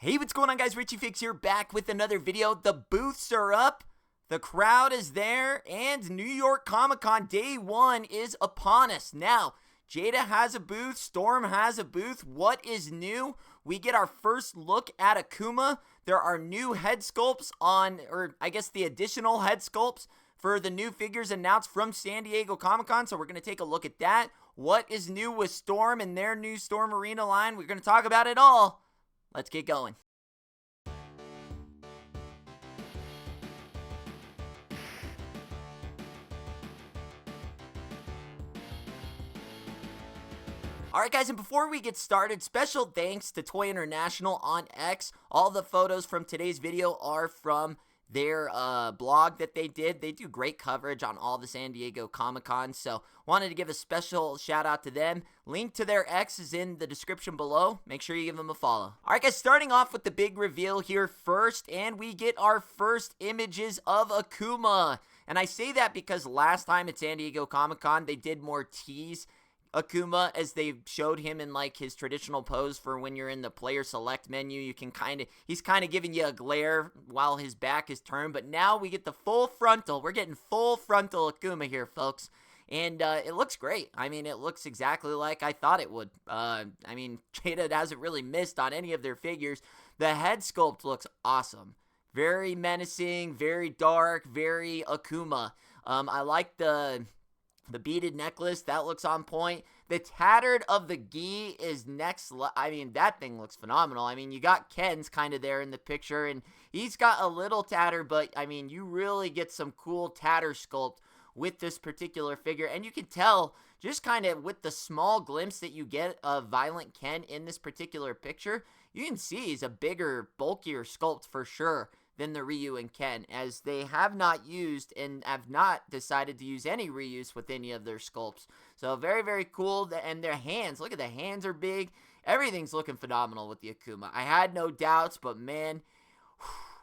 Hey, what's going on, guys? Nycc here, back with another video. The booths are up, the crowd is there, and New York Comic Con Day 1 is upon us. Now, Jada has a booth, Storm has a booth. What is new? We get our first look at Akuma. There are new head sculpts on, or I guess the additional head sculpts for the new figures announced from San Diego Comic Con, so we're going to take a look at that. What is new with Storm and their new Storm Arena line? We're going to talk about it all. Let's get going. Alright guys, and before we get started, special thanks to Toy International on X. All the photos from today's video are from their blog that they did. They do great coverage on all the San Diego Comic-Con, so wanted to give a special shout out to them. Link to their X is in the description below. Make sure you give them a follow. Alright guys, starting off with the big reveal here first, and we get our first images of Akuma. And I say that because last time at San Diego Comic-Con, they did more tease Akuma as they showed him in like his traditional pose for when you're in the player select menu. You can he's kind of giving you a glare while his back is turned, but now we get the full frontal. We're getting full frontal Akuma here, folks, and it looks great. I mean, it looks exactly like I thought it would. I mean, Jada hasn't really missed on any of their figures. The head sculpt looks awesome. Very menacing, very dark, very Akuma. I like the beaded necklace, that looks on point. The tattered of the gi is next. I mean, that thing looks phenomenal. I mean, you got Ken's kind of there in the picture, and he's got a little tatter, but I mean, you really get some cool tatter sculpt with this particular figure, and you can tell just kind of with the small glimpse that you get of Violent Ken in this particular picture, you can see he's a bigger, bulkier sculpt for sure than the Ryu and Ken, as they have not used and have not decided to use any reuse with any of their sculpts. So very, very cool. And their hands, look at the hands are big. Everything's looking phenomenal with the Akuma. I had no doubts, but man,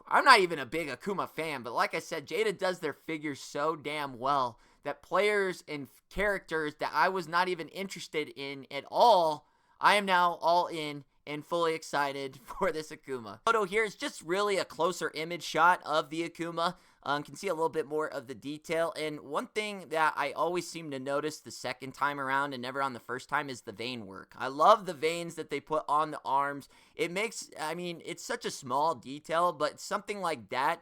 I'm not even a big Akuma fan, but like I said, Jada does their figures so damn well that players and characters that I was not even interested in at all, I am now all in and fully excited for this Akuma. Photo here is just really a closer image shot of the Akuma. Can see a little bit more of the detail, and one thing that I always seem to notice the second time around and never on the first time is the vein work. I love the veins that they put on the arms. It makes, I mean, it's such a small detail, but something like that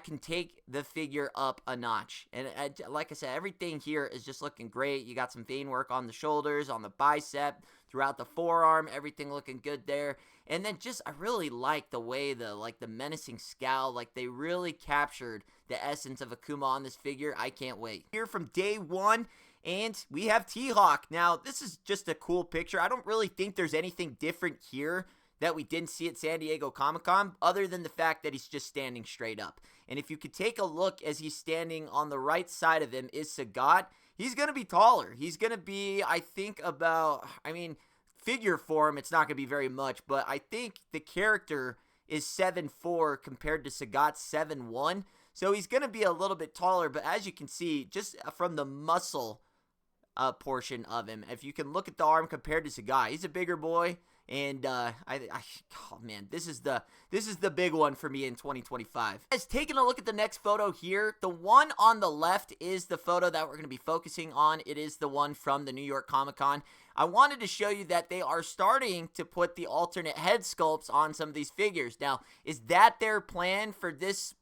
can take the figure up a notch. And like I said, everything here is just looking great. You got some vein work on the shoulders, on the bicep, throughout the forearm, everything looking good there. And then just, I really like the way the menacing scowl, like they really captured the essence of Akuma on this figure. I can't wait. Here from day one, and we have THawk. Now, this is just a cool picture. I don't really think there's anything different here that we didn't see at San Diego Comic-Con, other than the fact that he's just standing straight up. And if you could take a look as he's standing on the right side of him is SAGAT. He's going to be taller. He's going to be, I think, about, I mean, figure form, it's not going to be very much, but I think the character is 7'4" compared to SAGAT's 7'1", so he's going to be a little bit taller, but as you can see, just from the muscle portion of him, if you can look at the arm compared to SAGAT, he's a bigger boy. And oh man, this is the big one for me in 2025. Guys, taking a look at the next photo here, the one on the left is the photo that we're going to be focusing on. It is the one from the New York Comic Con. I wanted to show you that they are starting to put the alternate head sculpts on some of these figures. Now, is that their plan for this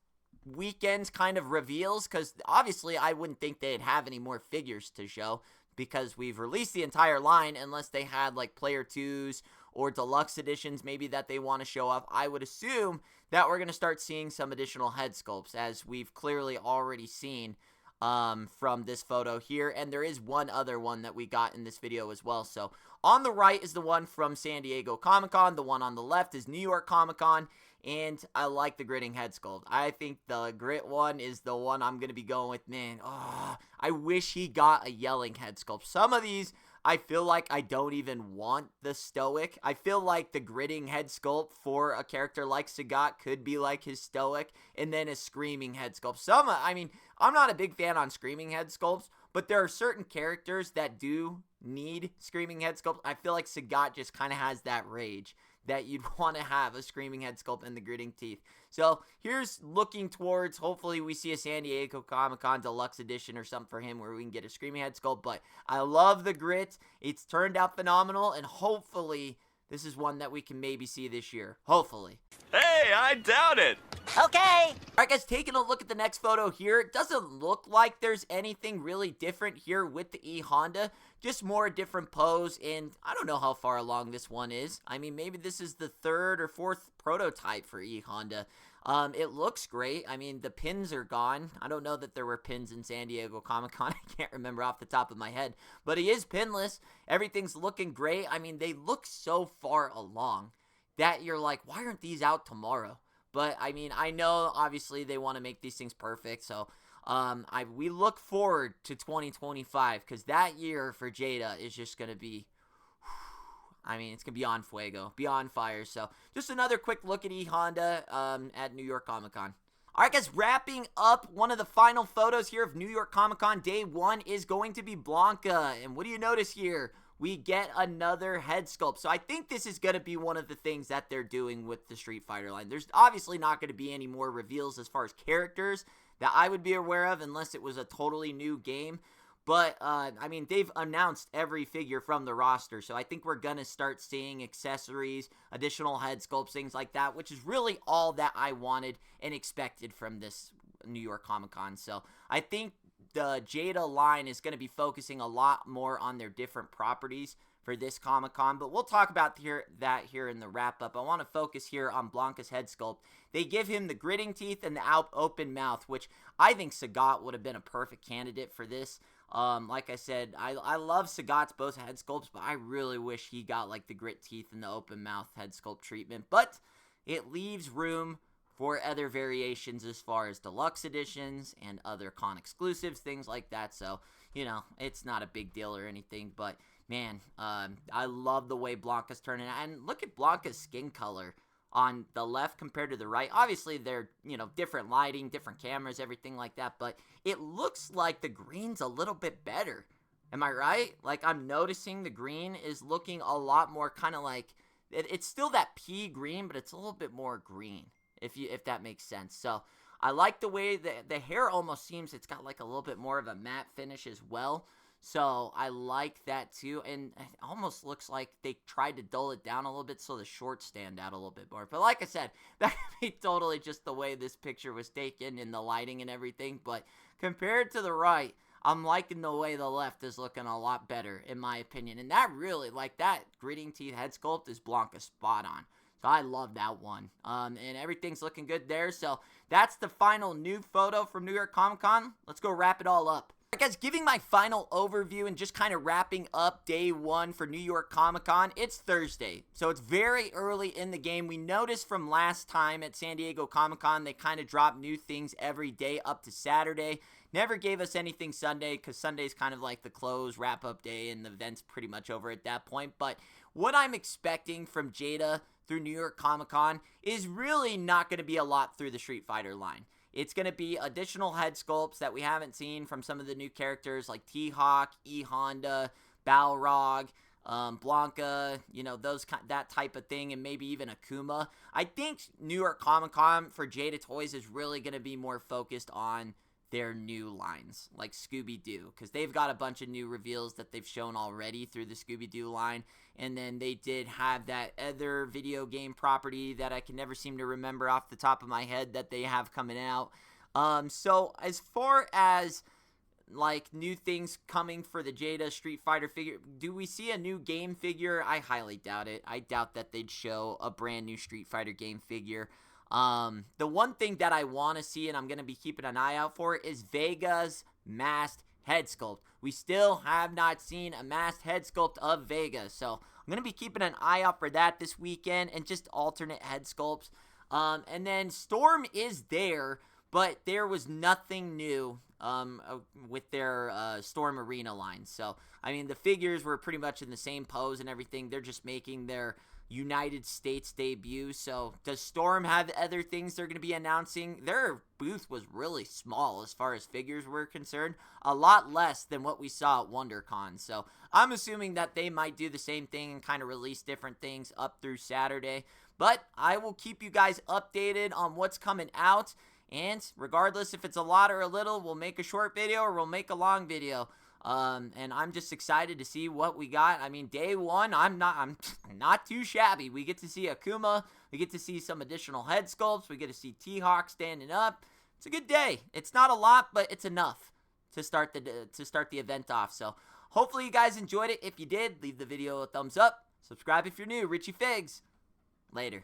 weekend's kind of reveals? Because obviously I wouldn't think they'd have any more figures to show, because we've released the entire line, unless they had like player 2s or deluxe editions maybe that they want to show off. I would assume that we're going to start seeing some additional head sculpts, as we've clearly already seen from this photo here, and there is one other one that we got in this video as well. So on the right is the one from San Diego Comic-Con, the one on the left is New York Comic-Con, and I like the gritting head sculpt. I think the grit one is the one I'm going to be going with. Man, I wish he got a yelling head sculpt. Some of these, I feel like I don't even want the stoic. I feel like the gritting head sculpt for a character like SAGAT could be like his stoic, and then a screaming head sculpt. I mean, I'm not a big fan on screaming head sculpts, but there are certain characters that do need screaming head sculpts. I feel like SAGAT just kind of has that rage that you'd want to have a screaming head sculpt and the gritting teeth. So here's looking towards, hopefully we see a San Diego Comic-Con Deluxe Edition or something for him where we can get a screaming head sculpt. But I love the grit. It's turned out phenomenal, and hopefully this is one that we can maybe see this year. Hopefully. Hey, I doubt it. Okay. Alright guys, taking a look at the next photo here. It doesn't look like there's anything really different here with the EHonda. Just more different pose, and I don't know how far along this one is. I mean, maybe this is the third or fourth prototype for EHonda. It looks great. I mean, the pins are gone. I don't know that there were pins in San Diego Comic-Con. I can't remember off the top of my head. But he is pinless. Everything's looking great. I mean, they look so far along that you're like, why aren't these out tomorrow? But, I mean, I know, obviously, they want to make these things perfect. So, we look forward to 2025 because that year for Jada is just going to be... I mean, it's going to be on fuego, beyond fire. So, just another quick look at EHonda at New York Comic Con. Alright guys, wrapping up one of the final photos here of New York Comic Con Day 1 is going to be Blanca. And what do you notice here? We get another head sculpt. So I think this is going to be one of the things that they're doing with the Street Fighter line. There's obviously not going to be any more reveals as far as characters that I would be aware of unless it was a totally new game. But, I mean, they've announced every figure from the roster, so I think we're going to start seeing accessories, additional head sculpts, things like that, which is really all that I wanted and expected from this New York Comic Con. So I think the Jada line is going to be focusing a lot more on their different properties for this Comic Con, but we'll talk about that here in the wrap up. I want to focus here on Blanca's head sculpt. They give him the gritting teeth and the open mouth, which I think Sagat would have been a perfect candidate for this. Like I said, I love Sagat's both head sculpts, but I really wish he got like the grit teeth and the open mouth head sculpt treatment. But it leaves room for other variations as far as deluxe editions and other con exclusives, things like that. So, you know, it's not a big deal or anything, but man, I love the way Blanca's turning out. And look at Blanca's skin color on the left compared to the right. Obviously, they're, you know, different lighting, different cameras, everything like that, but it looks like the green's a little bit better. Am I right? Like, I'm noticing the green is looking a lot more kind of like, it's still that pea green, but it's a little bit more green, if that makes sense. So, I like the way the hair almost seems, it's got like a little bit more of a matte finish as well. So, I like that too, and it almost looks like they tried to dull it down a little bit so the shorts stand out a little bit more. But like I said, that could be totally just the way this picture was taken and the lighting and everything. But compared to the right, I'm liking the way the left is looking a lot better, in my opinion. And that really, like that gritting teeth head sculpt is Blanca spot on. So I love that one. And everything's looking good there. So that's the final new photo from New York Comic Con. Let's go wrap it all up. Alright guys, giving my final overview and just kind of wrapping up day 1 for New York Comic Con. It's Thursday, so it's very early in the game. We noticed from last time at San Diego Comic Con, they kind of dropped new things every day up to Saturday. Never gave us anything Sunday, because Sunday's kind of like the close wrap-up day, and the event's pretty much over at that point. But what I'm expecting from Jada through New York Comic Con is really not going to be a lot through the Street Fighter line. It's going to be additional head sculpts that we haven't seen from some of the new characters like THawk, EHonda, BALROG, Blanca, you know, that type of thing, and maybe even Akuma. I think New York Comic Con for Jada Toys is really going to be more focused on their new lines, like Scooby-Doo, because they've got a bunch of new reveals that they've shown already through the Scooby-Doo line, and then they did have that other video game property that I can never seem to remember off the top of my head that they have coming out. So as far as like new things coming for the Jada Street Fighter figure, do we see a new game figure? I highly doubt it. I doubt that they'd show a brand new Street Fighter game figure. The one thing that I want to see and I'm going to be keeping an eye out for is VEGA's masked head sculpt. We still have not seen a masked head sculpt of VEGA, so I'm going to be keeping an eye out for that this weekend and just alternate head sculpts. And then Storm is there, but there was nothing new with their Storm Arena line. So, I mean, the figures were pretty much in the same pose and everything. They're just making their United States debut. So does Storm have other things they're going to be announcing? Their booth was really small as far as figures were concerned, a lot less than what we saw at WonderCon. So I'm assuming that they might do the same thing and kind of release different things up through Saturday. But I will keep you guys updated on what's coming out. And regardless if it's a lot or a little, we'll make a short video or we'll make a long video. And I'm just excited to see what we got. I mean, day one, I'm not too shabby. We get to see Akuma. We get to see some additional head sculpts. We get to see THawk standing up. It's a good day. It's not a lot, but it's enough to start the event off. So hopefully you guys enjoyed it. If you did, leave the video a thumbs up. Subscribe if you're new. Richie Figs. Later.